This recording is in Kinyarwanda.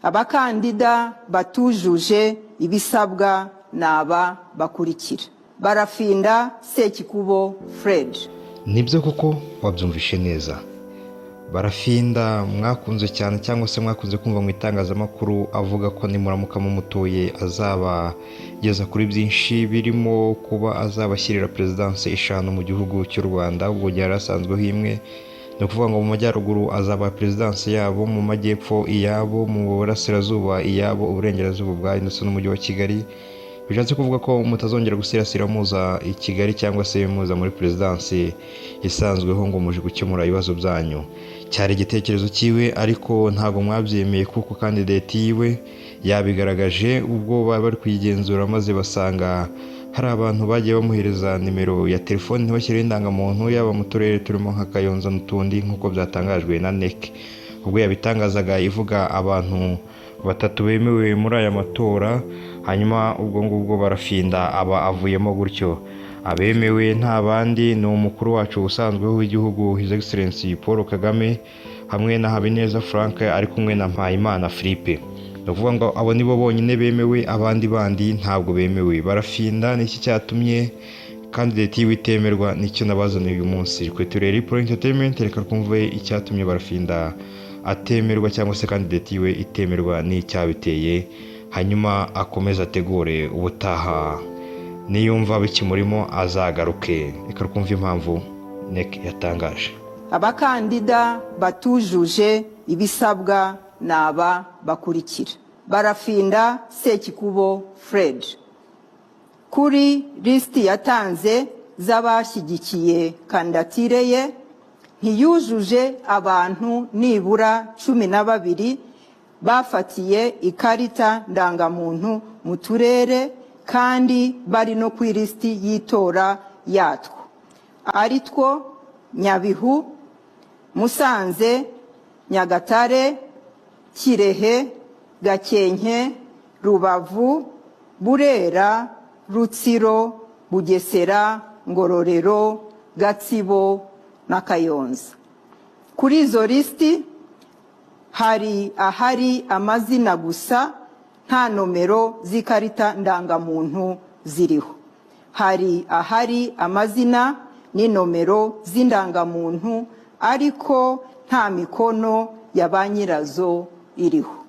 abakandida batujuje ibisabwa naba bakurikira: Barafinda Sekikubo Fred. Nibyo koko wabyumvishe neza. Barafinda mwakunze cyane cyangwa se mwakunze kumva mu itangazamakuru avuga ko nimuramuka mumutoye azabageza kuri byinshi, birimo kuba azabashyirira perezidanse 5 mu gihugu cy'u Rwanda, ubwo yari asanzweho imwe. Ni ukuvuga ngo mu majyaruguru azaba perezidanse yabo, mu majyepfo iyabo, mu burasirazuba iyabo, uburengerazuba bwayo ndetse n'umujyi wa Kigali. Bishatse kuvuga ko mutazongera gusirasira muza i Kigali cyangwa se muza muri perezidanse isanzweho ngo muje gukemura ibibazo byanyu. Cyari igitekerezo cyiwe ariko ntago mwabyemeye kuko kandidate yiwe yabigaragaje ubwo bari kuyigenzura, maze basanga hari abantu bagiye bamuhereza nimero ya telefone ntibashyire indangamuntu, yaba mu turere turimo nka Kayonza n'utundi nk'uko byatangajwe na NEC. Ubwo yabitangazaga ivuga abantu 3 bemewe muri aya matora, hanyuma ubwo ngubwo Barafinda aba avuyemo gutyo. Abemewe nta bandi ni umukuru wacu usanzweho w'igihugu His Excellency Paul Kagame hamwe na Habineza Frank ari kumwe na Mpayimana Philippe. Ndavuga ngo abo nibo bonyine bemewe, abandi bandi ntabwo bemewe. Barafinda niki cyatumye candidate witemerwa nicyo nabazaniye uyu munsi. Kwetureri Pro Entertainment reka kumve icyatumye Barafinda atemerwa cyangwa se candidate yiwe itemerwa n'icyabiteye, hanyuma akomeza ategure ubutaha niyumva bikimurimo azagaruke. Reka kumva impamvu NEC yatangaje. Abakandida batujuje ibisabwa naba bakurikira: Barafinda Sekikubo Fred. Kuri listi yatanze z'abashyigikiye kandidatire ye ntiyujuje abantu nibura 12 bafatiye ikarita ndangamuntu mu turere kandi bari no ku listi y'itora yatwo, ari two Nyabihu, Musanze, Nyagatare, Kirehe, Gakenke, Rubavu, Burera, Rutsiro, Bugesera, Ngororero, Gatsibo na Kayonza. Kuri izo listi hari ahari amazina gusa, nta nomero z'ikarita ndangamuntu ziriho. Hari ahari amazina n'inomero z'indangamuntu ariko nta mikono ya ba nyirazo iriho.